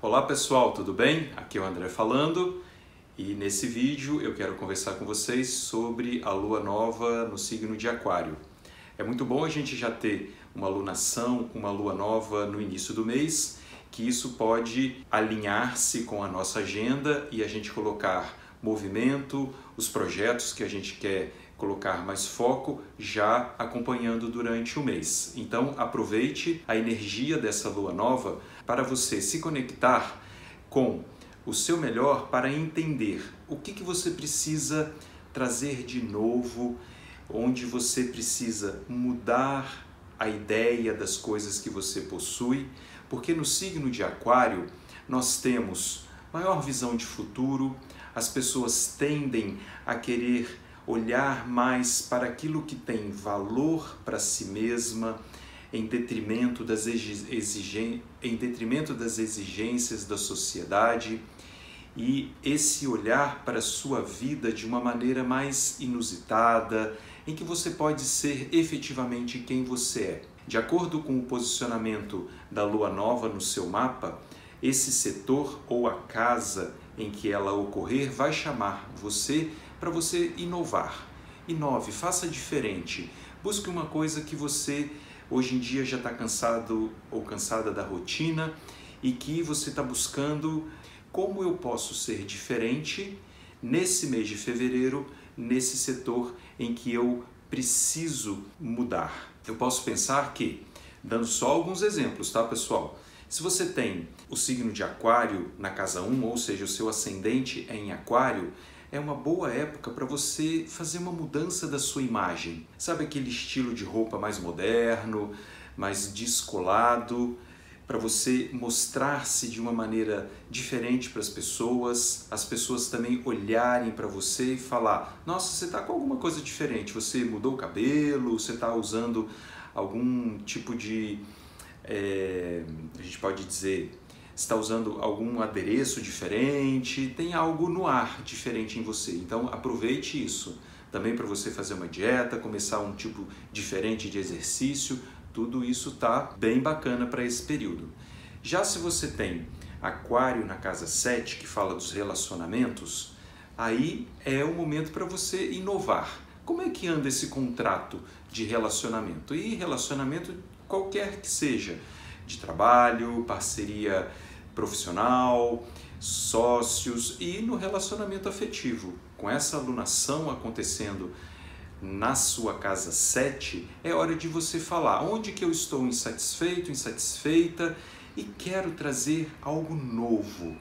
Olá pessoal, tudo bem? Aqui é o André falando e nesse vídeo eu quero conversar com vocês sobre a lua nova no signo de Aquário. É muito bom a gente já ter uma lunação, uma lua nova no início do mês, que isso pode alinhar-se com a nossa agenda e a gente colocar movimento, os projetos que a gente quer colocar mais foco já acompanhando durante o mês. Então aproveite a energia dessa lua nova para você se conectar com o seu melhor para entender o que você precisa trazer de novo, onde você precisa mudar a ideia das coisas que você possui, porque no signo de Aquário nós temos maior visão de futuro, as pessoas tendem a querer olhar mais para aquilo que tem valor para si mesma, em detrimento das exigências da sociedade, e esse olhar para a sua vida de uma maneira mais inusitada, em que você pode ser efetivamente quem você é. De acordo com o posicionamento da lua nova no seu mapa, esse setor ou a casa em que ela ocorrer vai chamar você para você inovar. Inove, faça diferente. Busque uma coisa que você hoje em dia já está cansado ou cansada da rotina e que você está buscando como eu posso ser diferente nesse mês de fevereiro, nesse setor em que eu preciso mudar. Eu posso pensar que, dando só alguns exemplos, tá pessoal? Se você tem o signo de Aquário na casa 1, ou seja, o seu ascendente é em Aquário, é uma boa época para você fazer uma mudança da sua imagem. Sabe aquele estilo de roupa mais moderno, mais descolado, para você mostrar-se de uma maneira diferente para as pessoas também olharem para você e falar: nossa, você está com alguma coisa diferente, você mudou o cabelo, você está usando algum tipo de, a gente pode dizer, está usando algum adereço diferente, tem algo no ar diferente em você. Então aproveite isso também para você fazer uma dieta, começar um tipo diferente de exercício. Tudo isso tá bem bacana para esse período. Já se você tem Aquário na casa 7, que fala dos relacionamentos, aí é o momento para você inovar. Como é que anda esse contrato de relacionamento? E relacionamento qualquer que seja, de trabalho, parceria profissional, sócios e no relacionamento afetivo. Com essa alunação acontecendo na sua casa 7, é hora de você falar onde que eu estou insatisfeito, insatisfeita e quero trazer algo novo.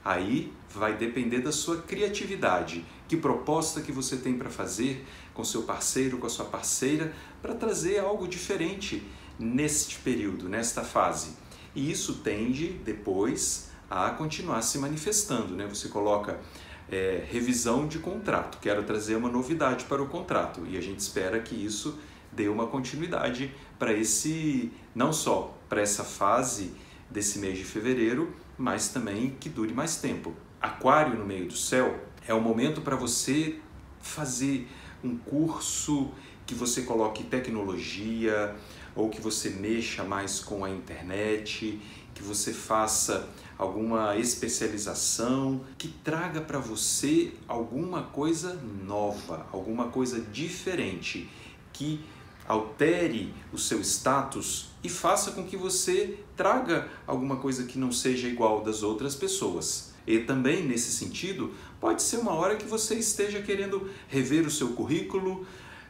Aí vai depender da sua criatividade, que proposta que você tem para fazer com seu parceiro, com a sua parceira, para trazer algo diferente neste período, nesta fase. E isso tende depois a continuar se manifestando, né? Você coloca revisão de contrato, quero trazer uma novidade para o contrato, e a gente espera que isso dê uma continuidade para não só para essa fase desse mês de fevereiro, mas também que dure mais tempo. Aquário no meio do céu é o momento para você fazer um curso que você coloque tecnologia, ou que você mexa mais com a internet, que você faça alguma especialização, que traga para você alguma coisa nova, alguma coisa diferente, que altere o seu status e faça com que você traga alguma coisa que não seja igual das outras pessoas. E também, nesse sentido, pode ser uma hora que você esteja querendo rever o seu currículo,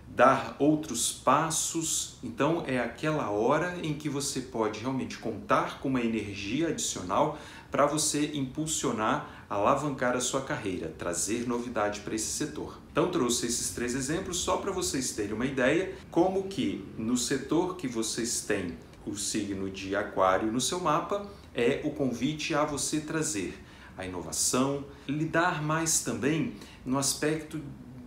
dar outros passos. Então é aquela hora em que você pode realmente contar com uma energia adicional para você impulsionar, alavancar a sua carreira, trazer novidade para esse setor. Então trouxe esses 3 exemplos só para vocês terem uma ideia como que no setor que vocês têm o signo de Aquário no seu mapa, é o convite a você trazer a inovação, lidar mais também no aspecto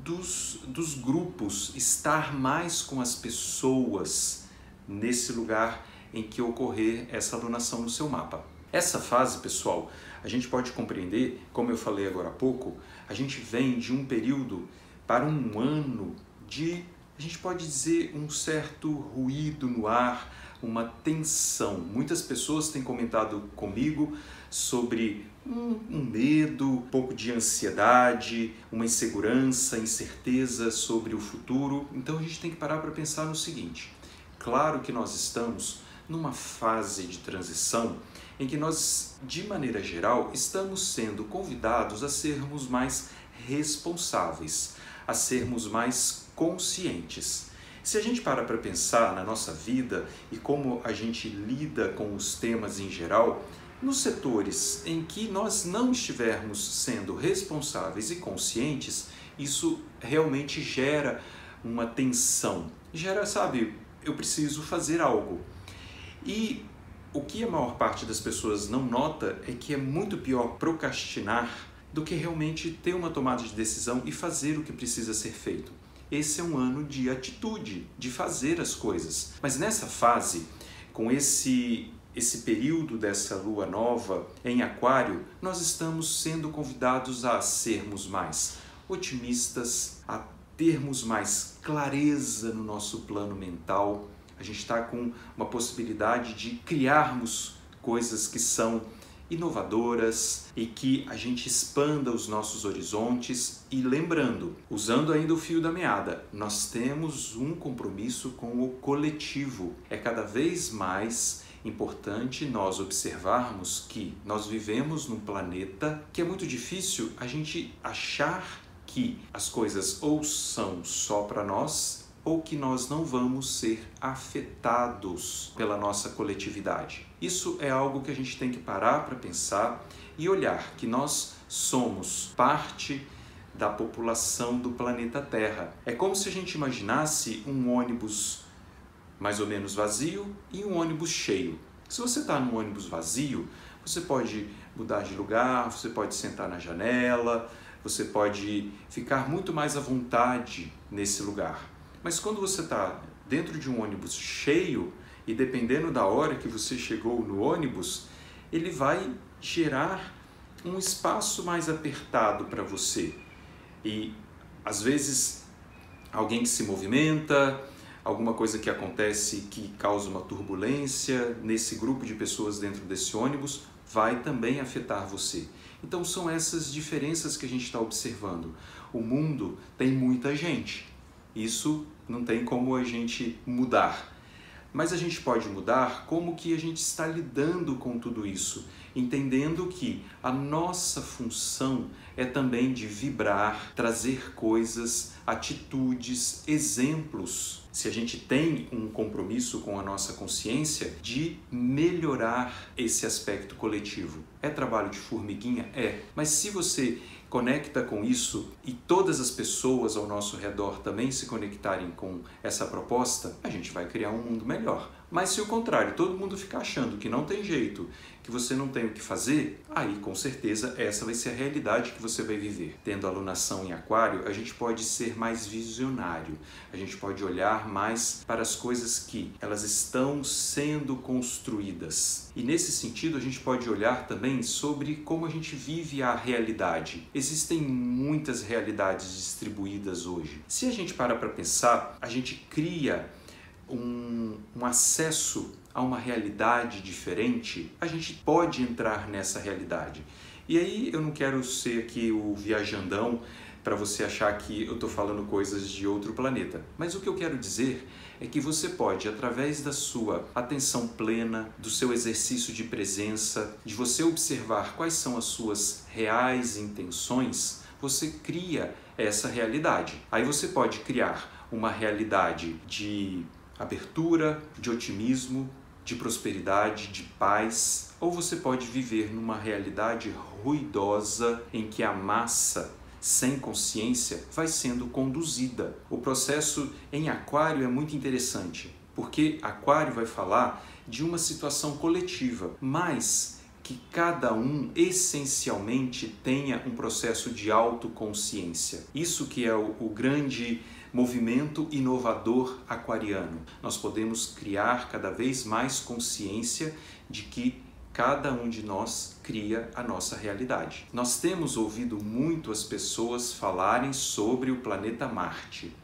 dos grupos, estar mais com as pessoas nesse lugar em que ocorrer essa alunação no seu mapa. Essa fase, pessoal, a gente pode compreender, como eu falei agora há pouco, a gente vem de um período para um ano de, a gente pode dizer, um certo ruído no ar, uma tensão. Muitas pessoas têm comentado comigo sobre um medo, um pouco de ansiedade, uma insegurança, incerteza sobre o futuro. Então a gente tem que parar para pensar no seguinte: claro que nós estamos numa fase de transição em que nós, de maneira geral, estamos sendo convidados a sermos mais responsáveis, a sermos mais conscientes. Se a gente para pensar na nossa vida e como a gente lida com os temas em geral, nos setores em que nós não estivermos sendo responsáveis e conscientes, isso realmente gera uma tensão. Gera, sabe, eu preciso fazer algo. E o que a maior parte das pessoas não nota é que é muito pior procrastinar do que realmente ter uma tomada de decisão e fazer o que precisa ser feito. Esse é um ano de atitude, de fazer as coisas. Mas nessa fase, com esse período dessa lua nova em Aquário, nós estamos sendo convidados a sermos mais otimistas, a termos mais clareza no nosso plano mental. A gente está com uma possibilidade de criarmos coisas que são inovadoras e que a gente expanda os nossos horizontes. E lembrando, usando ainda o fio da meada, nós temos um compromisso com o coletivo. É cada vez mais importante nós observarmos que nós vivemos num planeta que é muito difícil a gente achar que as coisas ou são só para nós ou que nós não vamos ser afetados pela nossa coletividade. Isso é algo que a gente tem que parar para pensar e olhar que nós somos parte da população do planeta Terra. É como se a gente imaginasse um ônibus mais ou menos vazio e um ônibus cheio. Se você está num ônibus vazio, você pode mudar de lugar, você pode sentar na janela, você pode ficar muito mais à vontade nesse lugar. Mas quando você está dentro de um ônibus cheio, e dependendo da hora que você chegou no ônibus, ele vai gerar um espaço mais apertado para você. E às vezes alguém que se movimenta, alguma coisa que acontece que causa uma turbulência nesse grupo de pessoas dentro desse ônibus, vai também afetar você. Então são essas diferenças que a gente está observando. O mundo tem muita gente. Isso não tem como a gente mudar. Mas a gente pode mudar como que a gente está lidando com tudo isso, entendendo que a nossa função é também de vibrar, trazer coisas, atitudes, exemplos. Se a gente tem um compromisso com a nossa consciência de melhorar esse aspecto coletivo. É trabalho de formiguinha? É. Mas se você conecta com isso e todas as pessoas ao nosso redor também se conectarem com essa proposta, a gente vai criar um mundo melhor. Mas se o contrário, todo mundo ficar achando que não tem jeito, que você não tem o que fazer, aí com certeza essa vai ser a realidade que você vai viver. Tendo alunação em Aquário, a gente pode ser mais visionário, a gente pode olhar mais para as coisas que elas estão sendo construídas. E nesse sentido a gente pode olhar também sobre como a gente vive a realidade. Existem muitas realidades distribuídas hoje. Se a gente para pensar, a gente cria um acesso a uma realidade diferente, a gente pode entrar nessa realidade. E aí eu não quero ser aqui o viajandão para você achar que eu estou falando coisas de outro planeta. Mas o que eu quero dizer é que você pode, através da sua atenção plena, do seu exercício de presença, de você observar quais são as suas reais intenções, você cria essa realidade. Aí você pode criar uma realidade de abertura, de otimismo, de prosperidade, de paz, ou você pode viver numa realidade ruidosa em que a massa sem consciência vai sendo conduzida. O processo em Aquário é muito interessante, porque Aquário vai falar de uma situação coletiva, mas que cada um essencialmente tenha um processo de autoconsciência. Isso que é o grande movimento inovador aquariano. Nós podemos criar cada vez mais consciência de que cada um de nós cria a nossa realidade. Nós temos ouvido muito as pessoas falarem sobre o planeta Marte.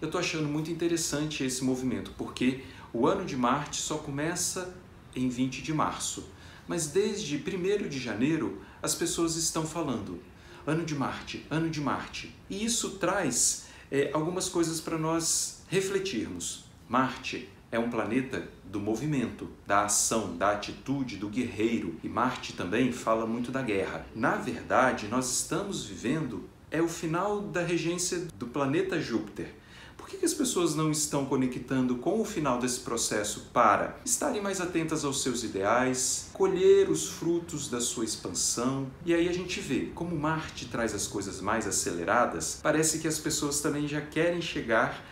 Eu estou achando muito interessante esse movimento, porque O ano de Marte só começa em 20 de março, mas desde 1º de janeiro as pessoas estão falando ano de Marte, ano de Marte. E isso traz algumas coisas para nós refletirmos. Marte é um planeta do movimento, da ação, da atitude, do guerreiro. E Marte também fala muito da guerra. Na verdade, nós estamos vivendo o final da regência do planeta Júpiter. Por que as pessoas não estão conectando com o final desse processo para estarem mais atentas aos seus ideais, colher os frutos da sua expansão? E aí a gente vê como Marte traz as coisas mais aceleradas, parece que as pessoas também já querem chegar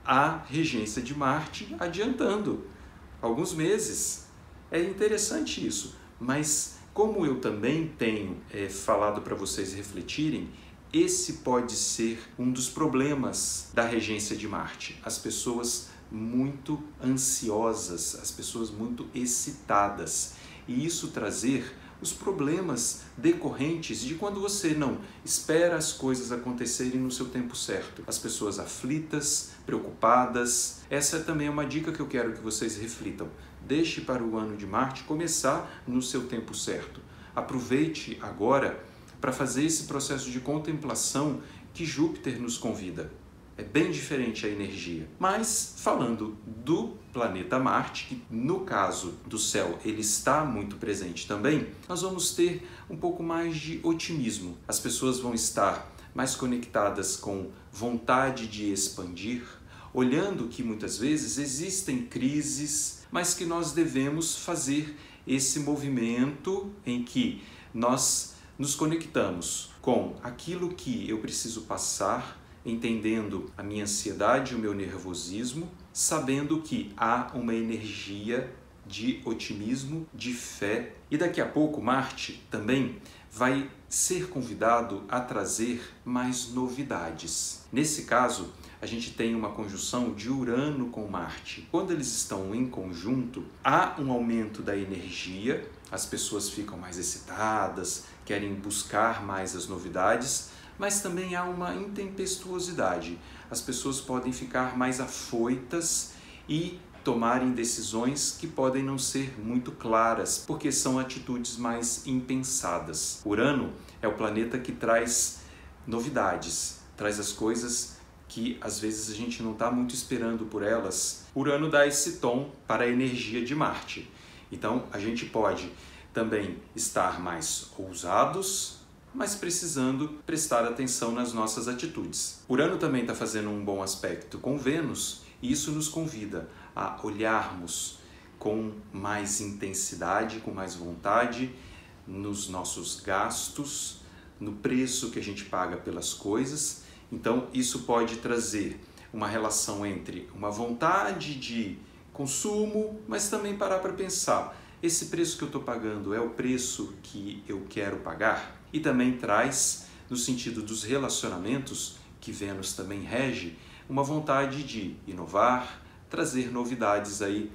à regência de Marte adiantando alguns meses. É interessante isso, mas como eu também tenho falado para vocês refletirem, esse pode ser um dos problemas da regência de Marte. As pessoas muito ansiosas, as pessoas muito excitadas. E isso trazer os problemas decorrentes de quando você não espera as coisas acontecerem no seu tempo certo. As pessoas aflitas, preocupadas. Essa também é uma dica que eu quero que vocês reflitam. Deixe para o ano de Marte começar no seu tempo certo. Aproveite agora para fazer esse processo de contemplação que Júpiter nos convida. É bem diferente a energia. Mas falando do planeta Marte, que no caso do céu ele está muito presente também, nós vamos ter um pouco mais de otimismo. As pessoas vão estar mais conectadas com vontade de expandir, olhando que muitas vezes existem crises, mas que nós devemos fazer esse movimento em que nós nos conectamos com aquilo que eu preciso passar, entendendo a minha ansiedade, o meu nervosismo, sabendo que há uma energia de otimismo, de fé. E daqui a pouco Marte também vai ser convidado a trazer mais novidades. Nesse caso, a gente tem uma conjunção de Urano com Marte. Quando eles estão em conjunto, há um aumento da energia, as pessoas ficam mais excitadas, querem buscar mais as novidades, mas também há uma intempestuosidade. As pessoas podem ficar mais afoitas e tomarem decisões que podem não ser muito claras, porque são atitudes mais impensadas. Urano é o planeta que traz novidades, traz as coisas que às vezes a gente não está muito esperando por elas. Urano dá esse tom para a energia de Marte. Então a gente pode também estar mais ousados, mas precisando prestar atenção nas nossas atitudes. Urano também está fazendo um bom aspecto com Vênus e isso nos convida a olharmos com mais intensidade, com mais vontade nos nossos gastos, no preço que a gente paga pelas coisas. Então isso pode trazer uma relação entre uma vontade de consumo, mas também parar para pensar, esse preço que eu estou pagando é o preço que eu quero pagar? E também traz, no sentido dos relacionamentos, que Vênus também rege, uma vontade de inovar, trazer novidades aí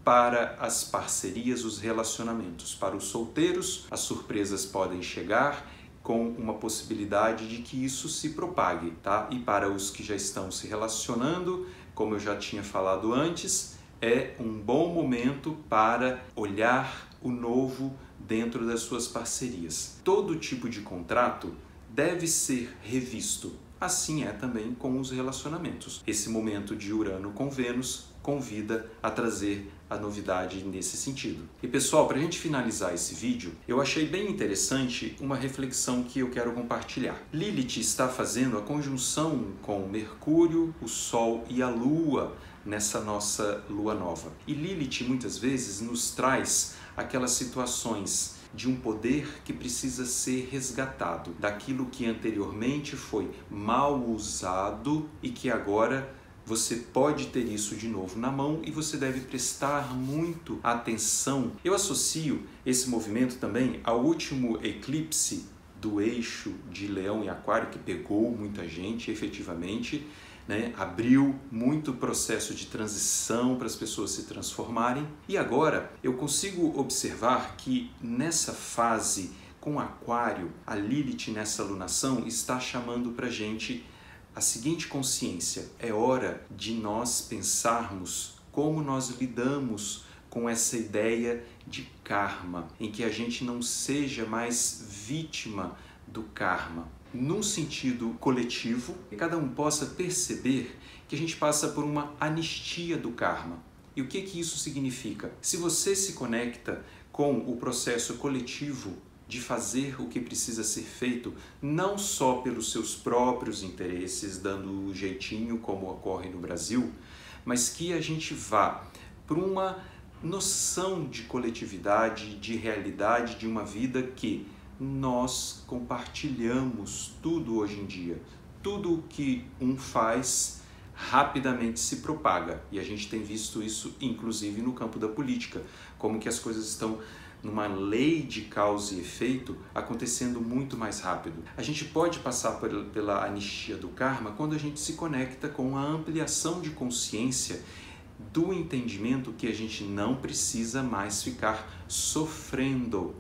para as parcerias, os relacionamentos. Para os solteiros, as surpresas podem chegar com uma possibilidade de que isso se propague, tá? E para os que já estão se relacionando, como eu já tinha falado antes, é um bom momento para olhar o novo dentro das suas parcerias. Todo tipo de contrato deve ser revisto. Assim é também com os relacionamentos. Esse momento de Urano com Vênus convida a trazer a novidade nesse sentido. E pessoal, para a gente finalizar esse vídeo, eu achei bem interessante uma reflexão que eu quero compartilhar. Lilith está fazendo a conjunção com Mercúrio, o Sol e a Lua nessa nossa Lua nova. E Lilith muitas vezes nos traz aquelas situações de um poder que precisa ser resgatado, daquilo que anteriormente foi mal usado e que agora você pode ter isso de novo na mão e você deve prestar muito atenção. Eu associo esse movimento também ao último eclipse do eixo de Leão e Aquário, que pegou muita gente efetivamente, né? Abriu muito processo de transição para as pessoas se transformarem. E agora eu consigo observar que nessa fase com Aquário, a Lilith nessa alunação está chamando para a gente a seguinte consciência: é hora de nós pensarmos como nós lidamos com essa ideia de karma, em que a gente não seja mais vítima do karma. Num sentido coletivo, que cada um possa perceber que a gente passa por uma anistia do karma. E o que isso significa? Se você se conecta com o processo coletivo de fazer o que precisa ser feito, não só pelos seus próprios interesses, dando o jeitinho como ocorre no Brasil, mas que a gente vá para uma noção de coletividade, de realidade, de uma vida que nós compartilhamos tudo hoje em dia. Tudo o que um faz rapidamente se propaga, e a gente tem visto isso inclusive no campo da política, como que as coisas estão numa lei de causa e efeito acontecendo muito mais rápido. A gente pode passar pela anistia do karma quando a gente se conecta com a ampliação de consciência do entendimento que a gente não precisa mais ficar sofrendo,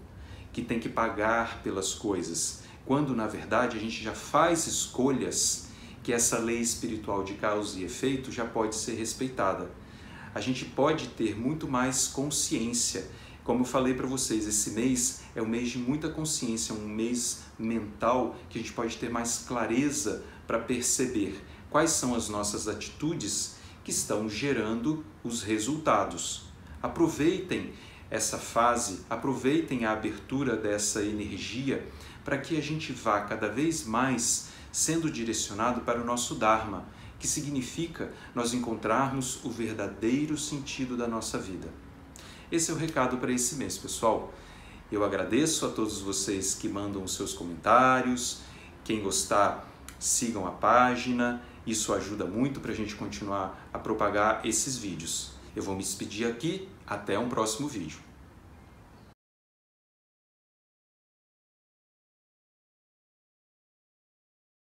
que tem que pagar pelas coisas, quando na verdade a gente já faz escolhas que essa lei espiritual de causa e efeito já pode ser respeitada. A gente pode ter muito mais consciência. Como eu falei para vocês, esse mês é um mês de muita consciência, um mês mental que a gente pode ter mais clareza para perceber quais são as nossas atitudes que estão gerando os resultados. Aproveitem essa fase, aproveitem a abertura dessa energia para que a gente vá cada vez mais sendo direcionado para o nosso Dharma, que significa nós encontrarmos o verdadeiro sentido da nossa vida. Esse é o recado para esse mês, pessoal. Eu agradeço a todos vocês que mandam os seus comentários. Quem gostar, sigam a página. Isso ajuda muito para a gente continuar a propagar esses vídeos. Eu vou me despedir aqui. Até um próximo vídeo.